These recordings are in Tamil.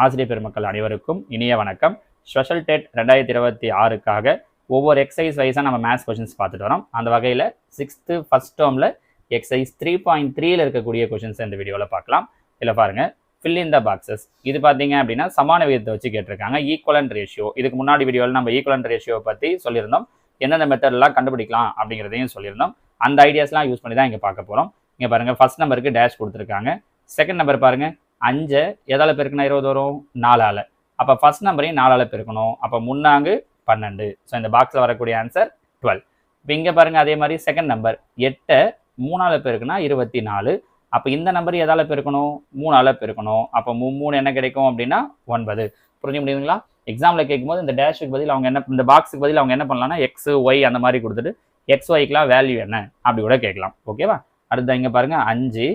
ஆசிரியர் பெருமக்கள் அனைவருக்கும் இனிய வணக்கம். ஸ்பெஷல் டெட் 2026க்காக ஒவ்வொரு எக்ஸசைஸ் வைஸாக நம்ம மேத்ஸ் கொஷின்ஸ் பார்த்துட்டு வரோம். அந்த வகையில் 6th ஃபர்ஸ்ட் டேர்மில் எக்ஸசைஸ் 3.3ல் இருக்கக்கூடிய கொஷின்ஸ் இந்த வீடியோவில் பார்க்கலாம். இதில் பாருங்கள், ஃபில் இன் த பாக்ஸஸ். இது பார்த்தீங்க அப்படின்னா சமான விகிதத்தை வச்சு கேட்டிருக்காங்க. ஈக்குவலன்ட் ரேஷியோ, இதுக்கு முன்னாடி வீடியோவில் நம்ம ஈக்குவலன்ட் ரேஷியோ பற்றி சொல்லியிருந்தோம். எந்தெந்த மெத்தட்லாம் கண்டுபிடிக்கலாம் அப்படிங்கிறதையும் சொல்லியிருந்தோம். அந்த ஐடியாஸ்லாம் யூஸ் பண்ணி தான் இங்கே பார்க்க போகிறோம். இங்கே பாருங்கள், ஃபர்ஸ்ட் நம்பருக்கு டேஷ் கொடுத்துருக்காங்க. செகண்ட் நம்பர் பாருங்கள், 5 எதால் பெருக்குனா 20 வரும்? 4ஆல். அப்போ ஃபர்ஸ்ட் நம்பரையும் 4ஆல் பெருக்கணும். அப்போ 3 12. ஸோ இந்த பாக்ஸில் வரக்கூடிய ஆன்சர் 12. இப்போ இங்கே பாருங்கள், அதே மாதிரி செகண்ட் நம்பர் 8 3ஆல் பெருக்குனா 24. அப்போ இந்த நம்பர் எதால் பெருக்கணும்? 3ஆல் பெருக்கணும். அப்போ 3 என்ன கிடைக்கும் அப்படின்னா 9. புரிஞ்சு முடியுதுங்களா? எக்ஸாமில் கேட்கும்போது இந்த டேஷுக்கு பதில் அவங்க என்ன, இந்த பாக்ஸுக்கு பதில் அவங்க என்ன பண்ணலாம்னா எக்ஸ் ஒய் அந்த மாதிரி கொடுத்துட்டு எக்ஸ் ஒய்க்கெலாம் வேல்யூ என்ன அப்படி கூட கேட்கலாம். ஓகேவா? அடுத்த இங்கே பாருங்கள், 5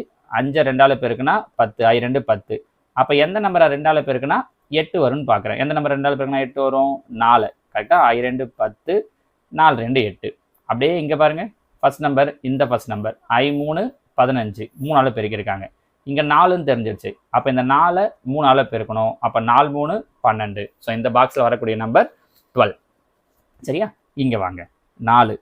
2ஆல் பெருக்குனா 10, 2 10. அப்போ எந்த நம்பரை 2ஆல் பெருக்குனா 8 வரும்னு பார்க்குறேன். எந்த நம்பர் 2ஆல் பெருக்குனா 8 வரும்? 4. கரெக்டாக? 2 10, 4 2 8. அப்படியே இங்கே பாருங்கள், ஃபர்ஸ்ட் நம்பர், இந்த ஃபர்ஸ்ட் நம்பர் 3 15 3ஆல் பெருக்கியிருக்காங்க. இங்கே 4ன்னு தெரிஞ்சிருச்சு. அப்போ இந்த 4 3ஆல் பெருக்கணும். அப்போ 4 3 12. ஸோ இந்த பாக்ஸில் வரக்கூடிய நம்பர் 12. சரியா? இங்கே வாங்க, 4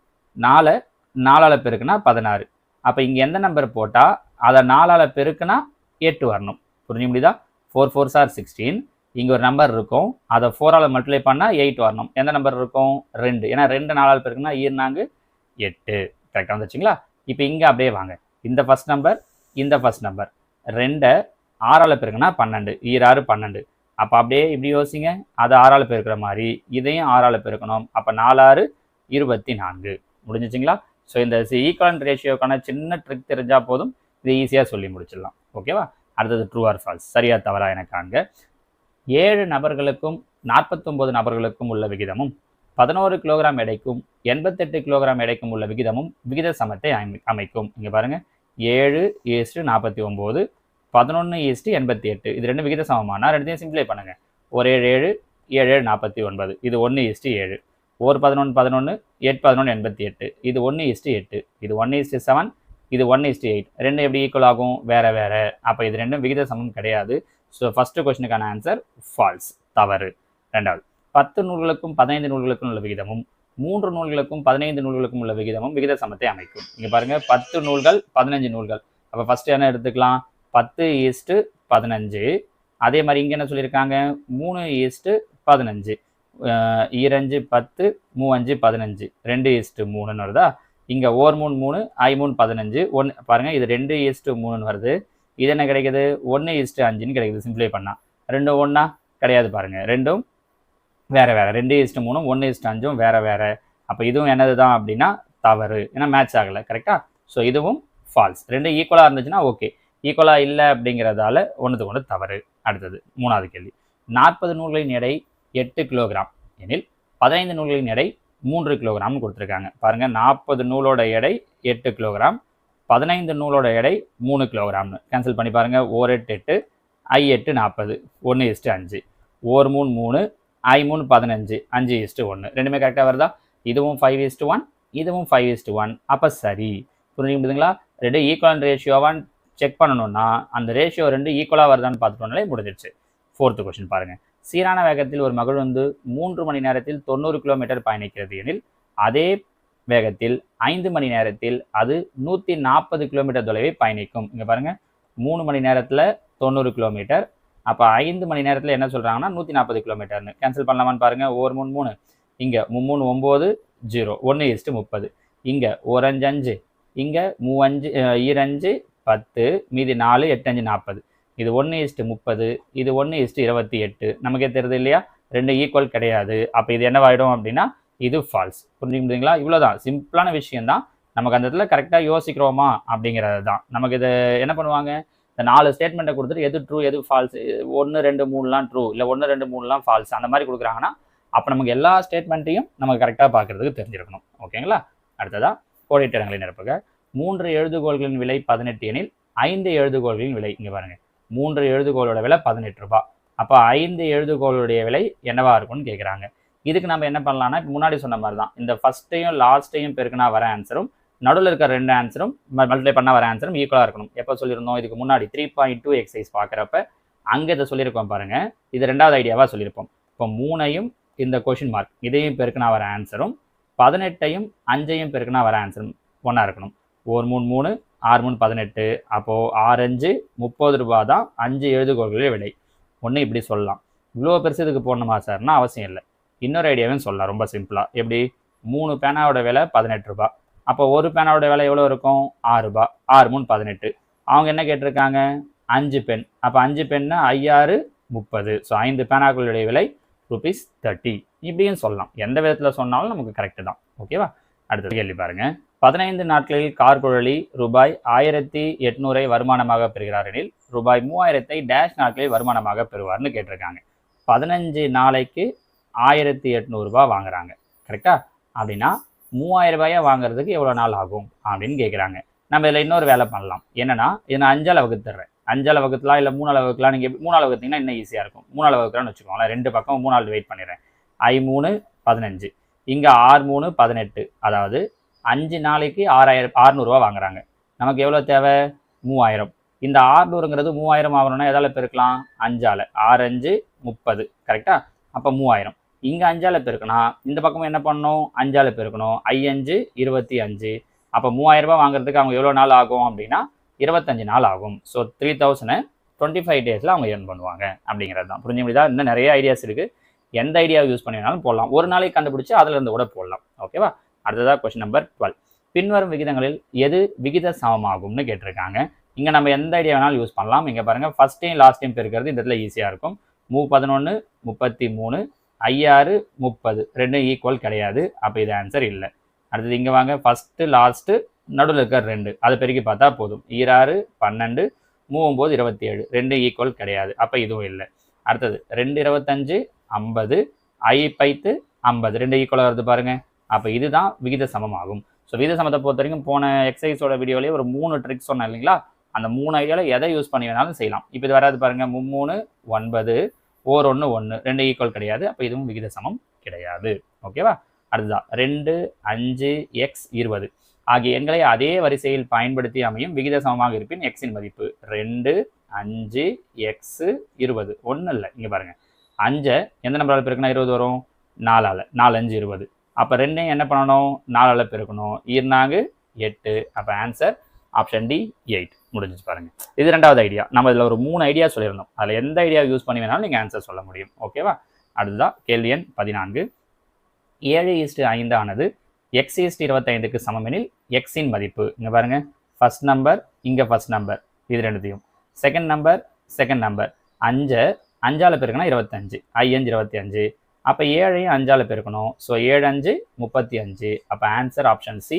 4ஆல் பெருக்குனா 16. அப்போ இங்கே எந்த நம்பர் போட்டால் அதை 4ஆல் பெருக்குனா 8 வரணும். புரிஞ்சு முடியுதா? 4 4s are 16. இங்கே ஒரு நம்பர் இருக்கும், அதை 4ஆல் மல்டிப்ளை பண்ணால் 8 வரணும். எந்த நம்பர் இருக்கும்? 2. ஏன்னா 2 4ஆல் பெருக்குனா 8. கரெக்டாக வந்துச்சுங்களா? இப்போ இங்கே அப்படியே வாங்க, இந்த ஃபர்ஸ்ட் நம்பர், இந்த ஃபர்ஸ்ட் நம்பர் 2 6ஆல் பெருக்குனா 12. 6 12. அப்போ அப்படியே இப்படி யோசிங்க, அதை 6ஆல் பெருக்கிற மாதிரி இதையும் 6ஆல் பெருக்கணும். அப்போ 4 6 24. முடிஞ்சிச்சிங்களா? ஸோ இந்த ஈக்குவலன்ட் ரேஷியோக்கான சின்ன ட்ரிக் தெரிஞ்சால் போதும், இது ஈஸியாக சொல்லி முடிச்சிடலாம். ஓகேவா? அடுத்தது ட்ரூ ஆர் ஃபால்ஸ், சரியா தவறா எனக்கு. அங்கே 7 நபர்களுக்கும் 49 நபர்களுக்கும் உள்ள விகிதமும் 11 கிலோகிராம் எடைக்கும் 88 கிலோகிராம் எடைக்கும் உள்ள விகிதமும் விகித சமத்தை அமைக்கும். இங்கே பாருங்கள், 7:49, 11:88. இது ரெண்டு விகித சமமானா ரெண்டுத்தையும் சிம்பிளை பண்ணுங்கள். ஒரு 7 7 49. இது 1:7. ஒரு 11 11, 8 11 88. இது 1:8. இது 1:7. இது 1:8. ரெண்டு எப்படி ஈக்குவல் ஆகும்? வேற வேற. அப்போ இது ரெண்டும் விகித சமம் கிடையாது. ஸோ ஃபர்ஸ்ட் கொஸ்டினுக்கான ஆன்சர் ஃபால்ஸ், தவறு. ரெண்டாவது, 10 நூல்களுக்கும் 15 நூல்களுக்கும் உள்ள விகிதமும் 3 நூல்களுக்கும் 15 நூல்களுக்கும் உள்ள விகிதமும் விகித சமத்தை அமைக்கும். இங்கே பாருங்க, 10 நூல்கள் 15 நூல்கள். அப்போ ஃபர்ஸ்ட் என்ன எடுத்துக்கலாம்? 10:15. அதே மாதிரி இங்கே என்ன சொல்லியிருக்காங்க? 3:15. 2 10, 3 15, 2:3 வருதா? இங்கே 1 3 3, I 3 15. 1 பாருங்கள், இது 2:3 வருது. இது என்ன கிடைக்குது? 1:5 கிடைக்குது சிம்பிளை பண்ணால். ரெண்டும் ஒன்றா கிடையாது பாருங்கள், ரெண்டும் வேறு வேறு. 2:3, 1:5 வேறு வேறு. அப்போ இதுவும் என்னது தான் அப்படின்னா தவறு, ஏன்னா மேட்ச் ஆகலை. கரெக்டாக? ஸோ இதுவும் ஃபால்ஸ். ரெண்டும் ஈக்குவலாக இருந்துச்சுன்னா ஓகே, ஈக்குவலாக இல்லை அப்படிங்கிறதால ஒன்றுக்கு ஒன்று தவறு. அடுத்தது மூணாவது கேள்வி, 40 நூல்களின் எடை 8 கிலோகிராம் எனில் 15 நூல்களின் எடை 3 கிலோகிராம்னு கொடுத்துருக்காங்க. பாருங்கள், 40 நூலோட எடை 8 கிலோகிராம், 15 நூலோட எடை 3 கிலோகிராம்னு கேன்சல் பண்ணி பாருங்கள். 4 8 8, I 8 40, 1:5. 4 3 3, I 3 15, 5:1. ரெண்டுமே கரெக்டாக வருதா? இதுவும் 5:1, இதுவும் 5:1. அப்போ சரி. புரிஞ்சு முடியுதுங்களா? ரெண்டு ஈக்குவலன்ட் ரேஷியோவான்னு செக் பண்ணணும்னா அந்த ரேஷியோ ரெண்டு ஈக்குவலாக வருதான்னு பார்த்துட்டோம்னாலே முடிஞ்சிருச்சு. ஃபோர்த்து கொஸ்டின் பாருங்கள், சீரான வேகத்தில் ஒரு மகிழுந்து 3 மணி நேரத்தில் 90 கிலோமீட்டர் பயணிக்கிறது எனில் அதே வேகத்தில் 5 மணி நேரத்தில் அது 140 கிலோமீட்டர் தொலைவை பயணிக்கும். இங்கே பாருங்கள், 3 மணி நேரத்தில் 90 கிலோமீட்டர். அப்போ 5 மணி நேரத்தில் என்ன சொல்கிறாங்கன்னா 140 கிலோமீட்டர்னு கேன்சல் பண்ணலாமான்னு பாருங்கள். 1 3 3, இங்கே 3 9 0, 1:30. இங்கே 1 5 5, இங்கே 3 5 10, மீதி 4 8 5 40. இது 1:30, இது 1:28. நமக்கே தெரியுது இல்லையா? ரெண்டு ஈக்குவல் கிடையாது. அப்போ இது என்னவாயிடும் அப்படின்னா இது ஃபால்ஸ். புரிஞ்சுக்க முடியுங்களா? இவ்வளோதான், சிம்பிளான விஷயம்தான். நமக்கு அந்த இடத்துல கரெக்டாக யோசிக்கிறோமா அப்படிங்கிறது தான். நமக்கு இது என்ன பண்ணுவாங்க, இந்த 4 ஸ்டேட்மெண்ட்டை கொடுத்துட்டு எது ட்ரூ எது ஃபால்ஸ், 1 2 3லாம் ட்ரூ, இல்லை 1 2 3லாம் ஃபால்ஸ், அந்த மாதிரி கொடுக்குறாங்கன்னா அப்போ நமக்கு எல்லா ஸ்டேட்மெண்ட்டையும் நமக்கு கரெக்டாக பார்க்குறதுக்கு தெரிஞ்சிருக்கணும். ஓகேங்களா? அடுத்ததாக கோடிட்ட இடங்களை நிரப்புக. 3 எழுதுகோள்களின் விலை 18 எனில் 5 எழுதுகோள்களின் விலை. இங்கே பாருங்கள், 3 எழுதுகோளோட விலை 18 ரூபாய். அப்போ 5 எழுதுகோளுடைய விலை என்னவா இருக்கும்னு கேட்குறாங்க. இதுக்கு நம்ம என்ன பண்ணலாம்னா, முன்னாடி சொன்ன மாதிரி தான், இந்த ஃபர்ஸ்ட்டையும் லாஸ்ட்டையும் பெருக்குனா வர ஆன்சரும் நடுவில் இருக்க ரெண்டு ஆன்சரும் மல்டிப்ளை பண்ணால் வர ஆன்சரும் ஈக்குவலாக இருக்கணும். எப்போ சொல்லியிருந்தோம்? இதுக்கு முன்னாடி 3.2 எக்ஸசைஸ் பார்க்குறப்ப அங்கே இதை சொல்லியிருக்கோம் பாருங்கள், இது 2வது ஐடியாவாக சொல்லியிருப்போம். இப்போ 3ஐயும் இந்த கொஷின் மார்க் இதையும் பெருக்கினா வர ஆன்சரும் 18ஐயும் 5ஐயும் பெருக்கினா வர ஆன்சரும் ஒன்றா இருக்கணும். 1 3 3 6 3 18. அப்போது 6 5 30 ரூபா தான் 5 எழுதுகோள்களே விலை. ஒன்று இப்படி சொல்லலாம். இவ்வளோ பெருசு இதுக்கு போடணுமா சார்னா அவசியம் இல்லை. இன்னொரு ஐடியாவும் சொல்லலாம் ரொம்ப சிம்பிளாக. எப்படி 3 பேனாவோட விலை 18 ரூபா. அப்போ ஒரு பேனாவோட விலை எவ்வளோ இருக்கும்? 6 ரூபா. 6 3 18. அவங்க என்ன கேட்டிருக்காங்க? 5 பென். அப்போ 5 பென்னா 5 6 30. ஸோ 5 பேனாக்களுடைய விலை ₹30. இப்படியும் சொல்லலாம். எந்த விதத்தில் சொன்னாலும் நமக்கு கரெக்டு தான். ஓகேவா? அடுத்த கேள்வி பாருங்க. 15 நாட்களில் கார் குழலி ரூபாய் 1800 வருமானமாக பெறுகிறார் எனில் ரூபாய் 3000 டேஷ் நாட்களில் வருமானமாக பெறுவார்னு கேட்டிருக்காங்க. 15 நாளைக்கு 1800 ரூபாய் வாங்குறாங்க. கரெக்டா? அப்படின்னா 3000 ரூபாயை வாங்குறதுக்கு எவ்வளோ நாள் ஆகும் அப்படின்னு கேட்குறாங்க. நம்ம இதில் இன்னொரு வேலை பண்ணலாம். என்னன்னா, இதை நான் 5ஆல் வகுத்துறேன். 5ஆல் வகுத்துலாம் இல்லை 3ஆல் வகுக்கலாம். நீங்கள் 3ஆல் வகுத்தீங்கன்னா இன்னும் ஈஸியாக இருக்கும். 3ஆல் வகுக்கலாம்னு வச்சுக்கோங்களேன். 2 பக்கம் 3ஆல் டிவைட் பண்ணிடுறேன். 5 3 15. இங்கே 6 3 18. அதாவது 5 நாளைக்கு 600 ரூபா வாங்குறாங்க. நமக்கு எவ்வளோ தேவை? 3000. இந்த 600ங்கிறது 3000 ஆகணும்னா எதால் பெருக்கலாம்? 5ஆல். 6 5 30. கரெக்டா? அப்போ 3000. இங்கே 5ஆல் பெருக்கணும். இந்த பக்கமும் என்ன பண்ணணும்? 5ஆல் பெருக்கணும். 5 5 25. அப்போ 3000 ரூபாய் வாங்குறதுக்கு அவங்க எவ்வளோ நாள் ஆகும் அப்படின்னா 25 நாள் ஆகும். ஸோ 3000 25 டேஸில் அவங்க ஏர்ன் பண்ணுவாங்க அப்படிங்கிறது தான். புரிஞ்சு முடியுதா? இன்னும் நிறைய ஐடியாஸ் இருக்குது. எந்த ஐடியாவை யூஸ் பண்ணினாலும் போடலாம். ஒரு நாளைக்கு கண்டுபிடிச்சி அதிலிருந்து கூட போடலாம். ஓகேவா? அடுத்ததாக கொஸ்டின் நம்பர் 12. பின்வரும் விகிதங்களில் எது விகித சமமாகும்னு கேட்டிருக்காங்க. இங்கே நம்ம எந்த ஐடியா வேணாலும் யூஸ் பண்ணலாம். இங்கே பாருங்கள், ஃபஸ்ட்டையும் லாஸ்ட்டையும் பெருக்கிறது இந்த இடத்துல ஈஸியாக இருக்கும். 11 33 5 30 ரெண்டும் ஈக்குவல் கிடையாது. அப்போ இது ஆன்சர் இல்லை. அடுத்தது இங்கே வாங்க, ஃபஸ்ட்டு லாஸ்ட்டு நடுவில் இருக்கிற 2 அதை பெருக்கி பார்த்தா போதும். 6 12 39 27 ரெண்டும் ஈக்குவல் கிடையாது. அப்போ இதுவும் இல்லை. அடுத்தது 2 25 50 5 50 ரெண்டு ஈக்குவலாக வருது பாருங்கள். அப்போ இதுதான் விகித சமமாகும். ஸோ விகித சமத்தை பொறுத்த வரைக்கும் போன எக்ஸசைஸோட வீடியோலேயே ஒரு 3 ட்ரிக்ஸ் சொன்னேன் இல்லைங்களா? அந்த 3 ஐடியாவில் எதை யூஸ் பண்ணி வேணாலும் செய்யலாம். இப்போ இது வராது பாருங்கள். 3 9 1 1 ரெண்டு ஈக்குவல் கிடையாது. அப்போ இதுவும் விகித சமம் கிடையாது. ஓகேவா? அடுத்ததான் 2 5 x 20 ஆகிய எண்களை அதே வரிசையில் பயன்படுத்தி அமையும் விகித சமமாக இருப்பின் எக்ஸின் மதிப்பு. 2 5 x 20 ஒன்றும் இல்லை. இங்கே பாருங்கள், 5 எந்த நம்பரால் பெருக்கணும்? 20 வரும். 4ஆல். 4 5 20. அப்போ 2 என்ன பண்ணணும்? 4ஆல் பெருக்கணும். 2 8. அப்போ ஆன்சர் ஆப்ஷன் டி 8. முடிஞ்சிச்சு பாருங்கள். இது 2வது ஐடியா. நம்ம இதில் ஒரு 3 ஐடியா சொல்லியிருந்தோம். அதில் எந்த ஐடியா யூஸ் பண்ணி வேணாலும் நீங்கள் ஆன்சர் சொல்ல முடியும். ஓகேவா? அடுத்ததான் கேள்வி எண் 14. 7:5 ஆனது x:25க்கு சமமெனில் எக்ஸின் மதிப்பு. இங்கே பாருங்கள், ஃபர்ஸ்ட் நம்பர் இங்கே ஃபர்ஸ்ட் நம்பர் இது ரெண்டுத்தையும், செகண்ட் நம்பர் செகண்ட் நம்பர். 5ஆல் பெருக்கணும் 25. 5 25. அப்போ 7ஐயும் 5ஆல் பெருக்கணும். ஸோ 7 5 35. அப்போ ஆன்சர் ஆப்ஷன் சி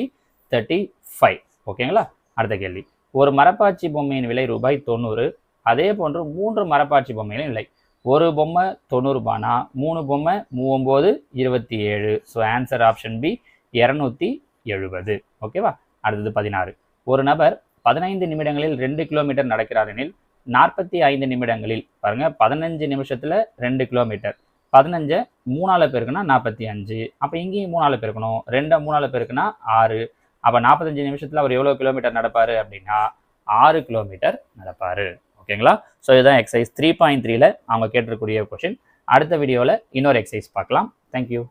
35. ஓகேங்களா? அடுத்த கேள்வி. ஒரு மரப்பாச்சி பொம்மையின் விலை ரூபாய் 90. அதே போன்று 3 மரப்பாச்சி பொம்மைகளின் விலை. ஒரு பொம்மை 90 ரூபானா 3 பொம்மை 39 27. So answer option B 270. ஓகேவா? அடுத்தது 16. ஒரு நபர் 15 நிமிடங்களில் 2 கிலோமீட்டர் நடக்கிறார் எனில் 45 நிமிடங்களில் பாருங்க 15 நிமிஷத்தில் 2 கிலோமீட்டர். 15 3ஆல் பெருக்குனா 45. அப்போ இங்கேயும் 3ஆல் பெருக்கணும். 2 3ஆல் பெருக்குனா 6. அப்போ 45 நிமிஷத்தில் அவர் எவ்வளோ கிலோமீட்டர் நடப்பார் அப்படின்னா 6 கிலோமீட்டர் நடப்பார். ஓகேங்களா? ஸோ இதுதான் எக்ஸசைஸ் 3.3ல அவங்க கேட்டிருக்கக்கூடிய கொஷின். அடுத்த வீடியோவில் இன்னொரு எக்ஸசைஸ் பார்க்கலாம். தேங்க்யூ.